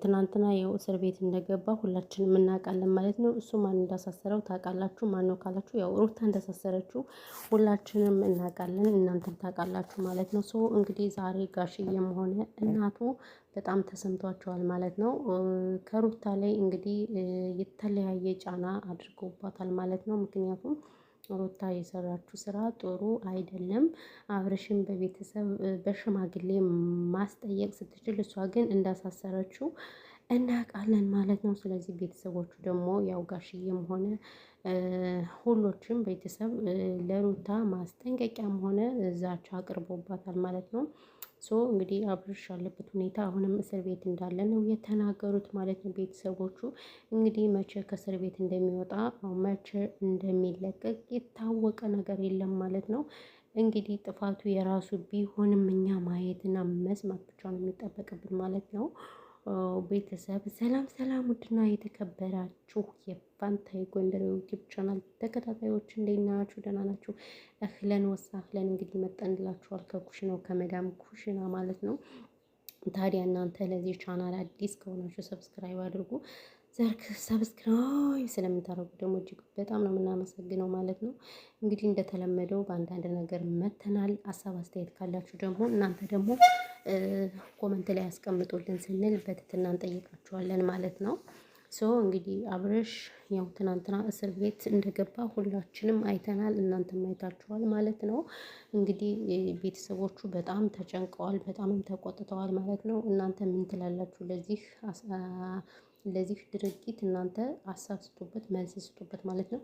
ትናንትና ያው እስር ቤት እንደገባ ሁላችንም እናውቃለን ማለት ነው። እሱ ማን እንዳሳሰረው ታውቃላችሁ? ማን ነው ካላችሁ ያው ሩታ እንዳሳሰረችው ሁላችንም እናውቃለን፣ እናንተም ታውቃላችሁ ማለት ነው። ሶ እንግዲህ ዛሬ ጋሽዬም ሆነ እናቱ በጣም ተሰምቷቸዋል ማለት ነው። ከሩታ ላይ እንግዲህ የተለያየ ጫና አድርገውባታል ማለት ነው። ምክንያቱም ሩታ የሰራችው ስራ ጥሩ አይደለም። አብርሽን በቤተሰብ በሽማግሌ ማስጠየቅ ስትችል እሷ ግን እንዳሳሰረችው እናውቃለን ማለት ነው። ስለዚህ ቤተሰቦቹ ደግሞ ያው ጋሽዬም ሆነ ሁሎችም ቤተሰብ ለሩታ ማስጠንቀቂያም ሆነ ዛቻ አቅርቦባታል ማለት ነው። ሶ እንግዲህ አብርሽ ያለበት ሁኔታ አሁንም እስር ቤት እንዳለ ነው የተናገሩት ማለት ነው። ቤተሰቦቹ እንግዲህ መቼ ከእስር ቤት እንደሚወጣ መቼ እንደሚለቀቅ የታወቀ ነገር የለም ማለት ነው። እንግዲህ ጥፋቱ የራሱ ቢሆንም እኛ ማየትና መስማት ብቻ ነው የሚጠበቅብን ማለት ነው። ቤተሰብ ሰላም ሰላም፣ ውድና የተከበራችሁ የፋንታይ ጎንደር ዩቲዩብ ቻናል ተከታታዮች እንዴት ናችሁ? ደህና ናችሁ? እህለን ወሳህለን እንግዲህ መጠንላችኋል ከኩሽናው ከመዳም ኩሽና ማለት ነው። ታዲያ እናንተ ለዚህ ቻናል አዲስ ከሆናችሁ ሰብስክራይብ አድርጉ። ሰብስክራይብ ስለምታደርጉ ደግሞ እጅግ በጣም ነው የምናመሰግነው ማለት ነው። እንግዲህ እንደተለመደው በአንዳንድ ነገር መተናል። ሀሳብ አስተያየት ካላችሁ ደግሞ እናንተ ደግሞ ኮመንት ላይ ያስቀምጡልን ስንል በትህትና እንጠይቃችኋለን ማለት ነው። ሶ እንግዲህ አብርሽ ያው ትናንትና እስር ቤት እንደገባ ሁላችንም አይተናል፣ እናንተም አይታችኋል ማለት ነው። እንግዲህ ቤተሰቦቹ በጣም ተጨንቀዋል፣ በጣምም ተቆጥተዋል ማለት ነው። እናንተ ምን ትላላችሁ? ለዚህ ድርጊት እናንተ ሀሳብ ስጡበት፣ መልስ ስጡበት ማለት ነው።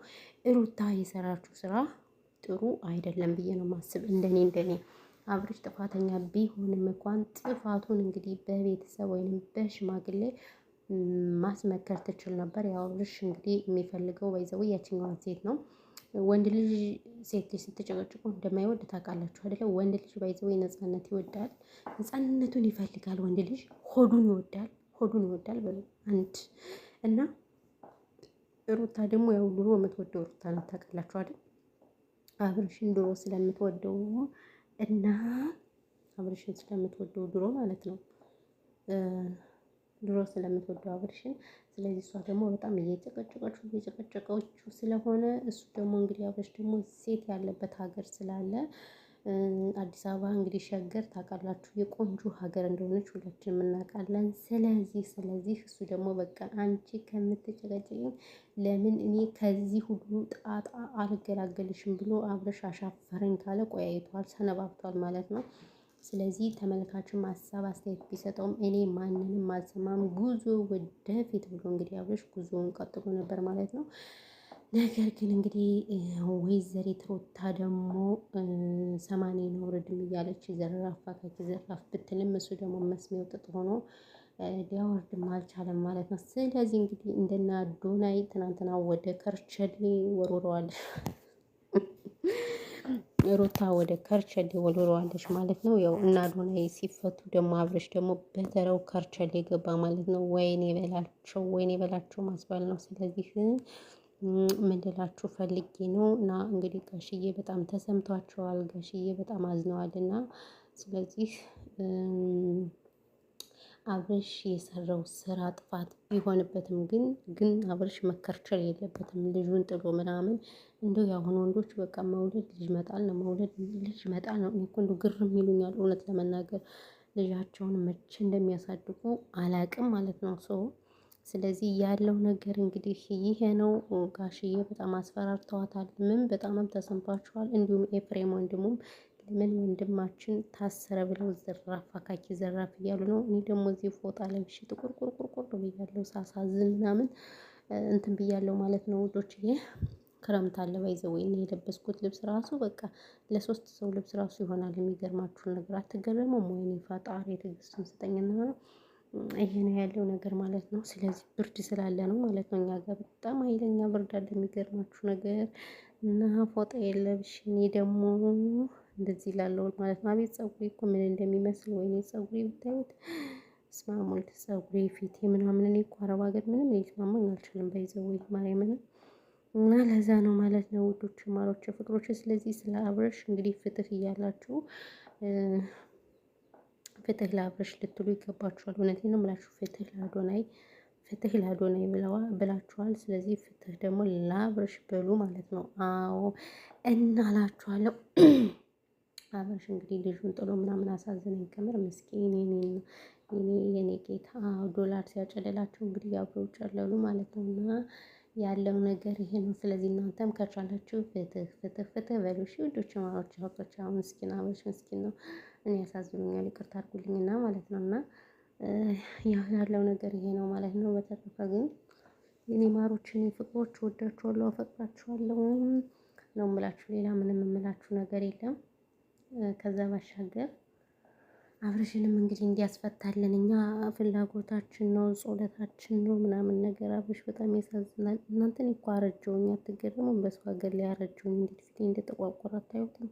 ሩታ የሰራችው ስራ ጥሩ አይደለም ብዬ ነው ማስብ። እንደኔ አብርሽ ጥፋተኛ ቢሆንም እንኳን ጥፋቱን እንግዲህ በቤተሰብ ወይንም በሽማግሌ ማስመከር ትችል ነበር። ያው አብርሽ እንግዲህ የሚፈልገው ወይዘው ያችኛዋን ሴት ነው። ወንድ ልጅ ሴት ልጅ ስትጨቀጭቁ እንደማይወድ ታውቃላችሁ አይደለ? ወንድ ልጅ ባይዘው ነፃነት ይወዳል፣ ነፃነቱን ይፈልጋል። ወንድ ልጅ ሆዱን ይወዳል በሉ አንድ እና ሩታ ደግሞ ያው ድሮ የምትወደው ሩታ ነው ታውቃላችሁ አይደል? አብርሽን ድሮ ስለምትወደው እና አብርሽን ስለምትወደው ድሮ ማለት ነው ድሮ ስለምትወደው አብርሽን። ስለዚህ እሷ ደግሞ በጣም እየጨቀጨቀችው ስለሆነ እሱ ደግሞ እንግዲህ አብርሽ ደግሞ ሴት ያለበት ሀገር ስላለ አዲስ አበባ እንግዲህ ሸገር ታውቃላችሁ የቆንጆ ሀገር እንደሆነች ሁላችንም እናውቃለን። ስለዚህ እሱ ደግሞ በቃ አንቺ ከምትጨቀጭኝ ለምን እኔ ከዚህ ሁሉ ጣጣ አልገላገልሽም ብሎ አብርሽ አሻፈረኝ ካለ ቆያይቷል፣ ሰነባብቷል ማለት ነው። ስለዚህ ተመልካችን ሀሳብ አስተያየት ቢሰጠውም እኔ ማንንም አልሰማም፣ ጉዞ ወደፊት ብሎ እንግዲህ አብርሽ ጉዞውን ቀጥሎ ነበር ማለት ነው። ነገር ግን እንግዲህ ወይዘሪት ሩታ ደግሞ ሰማንያ ውርድም እያለች ዘራፍ አካኪ ዘራፍ ብትልም እሱ ደግሞ መስሚያው ጥጥ ሆኖ ሊያወርድም አልቻለም ማለት ነው። ስለዚህ እንግዲህ እንደና ዶናይ ትናንትና ወደ ከርቸሌ ወርውረዋል። ሩታ ወደ ከርቸሌ ወርውረዋለች ማለት ነው። ያው እና ዶናይ ሲፈቱ ደግሞ አብርሽ ደግሞ በተራው ከርቸሌ ገባ ማለት ነው። ወይኔ በላቸው ማስባል ነው። ስለዚህ ምን ልላችሁ ፈልጌ ነው እና እንግዲህ ጋሽዬ በጣም ተሰምቷቸዋል። ጋሽዬ በጣም አዝነዋል እና ስለዚህ አብርሽ የሰራው ስራ ጥፋት ቢሆንበትም ግን አብርሽ መከርቸር የለበትም። ልጁን ጥሎ ምናምን እንደው ያሁኑ ወንዶች በቃ መውለድ ልጅ መጣል ነው፣ መውለድ ልጅ መጣል ነው። እኔ እኮ እንደው ግርም ይሉኛል እውነት ለመናገር ልጃቸውን መቼ እንደሚያሳድጉ አላቅም ማለት ነው ሰው። ስለዚህ ያለው ነገር እንግዲህ ይሄ ነው። ጋሽዬ በጣም አስፈራርተዋታል። ምን በጣምም ተሰምቷቸዋል። እንዲሁም ኤፍሬም ወንድሙም ለምን ወንድማችን ታሰረ ብለው ዘራፍ አካኪ ዘራፍ እያሉ ነው። እኔ ደግሞ እዚህ ፎጣ ለብሼ ጥቁር ቁርቁር ብያለሁ፣ ሳሳዝን ምናምን እንትን ብያለሁ ማለት ነው ውዶችዬ። ክረምት አለ ባይዘው ወይ የለበስኩት ልብስ ራሱ በቃ ለሶስት ሰው ልብስ ራሱ ይሆናል። የሚገርማችሁ ነገር አትገረሙም? ወይኔ ፈጣሪ ትዕግስቱን ስጠኝና ይሄ ነው ያለው ነገር ማለት ነው። ስለዚህ ብርድ ስላለ ነው ማለት ነው። እኛ ጋር በጣም ኃይለኛ ብርድ አለ የሚገርማችሁ ነገር እና ፎጣ የለብሽ እኔ ደግሞ እንደዚህ ላለው ማለት ነው። አቤት ፀጉሬ እኮ ምን እንደሚመስል ወይኔ ፀጉሬ ብታዩት ስማሙልት ፀጉሬ ፊቴ ምናምን እኔ እኮ አረብ ሀገር ምንም ሊስማማኝ አልችልም። ባይዘው ወይ ማርያምን እና ለዛ ነው ማለት ነው ውዶች፣ ማሮች፣ ፍቅሮች። ስለዚህ ስለ አብርሽ እንግዲህ ፍትህ እያላችሁ ፍትህ ለአብርሽ ልትሉ ይገባችኋል። እውነቴን ነው የምላችሁ። ፍትህ ለአዶናይ ፍትህ ለአዶናይ ብላችኋል። ስለዚህ ፍትህ ደግሞ ለአብርሽ በሉ ማለት ነው። አዎ እናላችኋለሁ። አብርሽ እንግዲህ ልጁን ጥሎ ምናምን አሳዘነኝ ከምር ምስኪን የኔ ጌታ ዶላር ሲያጨልላቸው እንግዲህ አብረው ጨለሉ ማለት ነው። እና ያለው ነገር ይሄ ነው። ስለዚህ እናንተም ከቻላችሁ ፍትህ ፍትህ ፍትህ በሉ እሺ ውዶች ማሮች ሀብቶች። አሁን ምስኪን አብርሽ ምስኪን ነው። እኔ ያሳዝኑኛል፣ ይቅርታ አድርጉልኝና ማለት ነው። እና ያለው ነገር ይሄ ነው ማለት ነው። በተረፈ ግን የኔ ማሮች፣ እኔ ፍቅሮች ወዳችኋለሁ፣ አፈቅራችኋለሁ ነው የምላችሁ። ሌላ ምንም የምላችሁ ነገር የለም። ከዛ ባሻገር አብርሽንም እንግዲህ እንዲያስፈታልን እኛ ፍላጎታችን ነው፣ ጸሎታችን ነው ምናምን ነገር። አብርሽ በጣም ያሳዝናል። እናንተን እኮ አረጀውኝ አትገረሙም? በሰው ሀገር ላይ አረጀውኝ። እንዴት ፊቴ እንደተቋቆረ አታዩትም?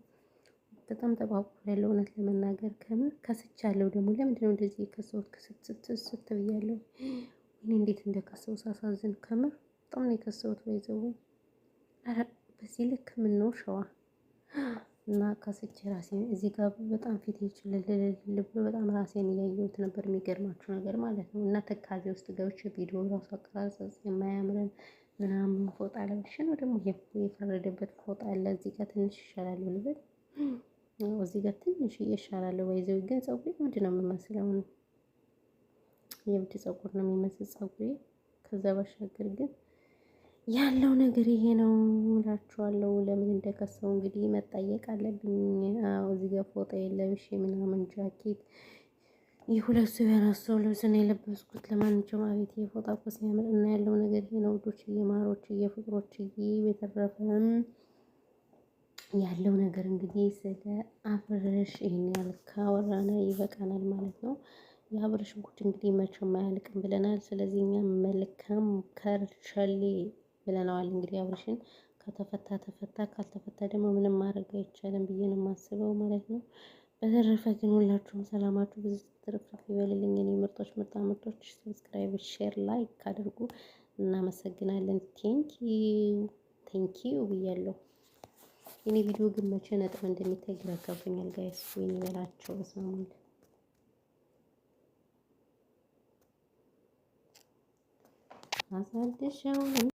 በጣም ተቋቁሮ ያለው እውነት ለመናገር ከምር ከስቻለሁ። ደግሞ ለምንድን ነው እንደዚህ የከሰሁት? ክስት ብያለሁ። እኔ እንዴት እንደከሰው ሳሳዝን ከምር በጣም ነው የከሰሁት። ባይዘው ኧረ በዚህ ልክ ምን ነው ሸዋ እና ከስቼ ራሴን እዚህ ጋር በጣም ፊቴ ይችላል ብሎ በጣም ራሴን እያየሁት ነበር። የሚገርማችሁ ነገር ማለት ነው። እና ተካዜ ውስጥ ገብቼ ቪዲዮ ራሱ አቀራረጽ የማያምረን ምናምን ፎጣ ለብሼ ነው ደግሞ የፈረደበት ፎጣ አለ። እዚህ ጋር ትንሽ ይሻላል ልበል፣ እዚህ ጋር ትንሽ ይሻላል። ባይዘው ግን ፀጉሬ ምንድን ነው የምመስለው? የብድ ፀጉር ነው የሚመስል ፀጉሬ። ከዛ ባሻገር ግን ያለው ነገር ይሄ ነው እላችኋለሁ። ለምን እንደከሰው እንግዲህ መጠየቅ አለብኝ። አዎ እዚህ ጋር ፎጣ የለብሽ ምናምን ጃኬት የሁለት ሰው የራስ ሰው ልብስ ነው የለበስኩት። ለማንኛውም አቤት የፎጣ እኮ ሲያምር እና ያለው ነገር ይሄ ነው ውዶች፣ የማሮች የፍቅሮች። በተረፈም ያለው ነገር እንግዲህ ስለ አብርሽ ይሄን ያህል ካወራን ይበቃናል ማለት ነው። የአብርሽ ጉድ እንግዲህ መቼም አያልቅም ብለናል። ስለዚህ እኛ መልካም ከርቸሌ ብለናል። እንግዲህ አብርሽን ከተፈታ ተፈታ፣ ካልተፈታ ደግሞ ምንም ማድረግ አይቻልም ብዬ ነው የማስበው ማለት ነው። በተረፈ ግን ሁላችሁም ሰላማችሁ ብዙ ትርፍርፍ ይበልልኝ። እኔ ምርጦች ምርጦች፣ ሰብስክራይብ፣ ሼር፣ ላይክ አድርጉ። እናመሰግናለን። ቴንኪዩ ብያለሁ። የኔ ቪዲዮ ግን መቼ ነጥብ እንደሚታይ ግራ ገብቶኛል ጋይስ። ወይኔ በላቸው በስማሙል አሳድሻው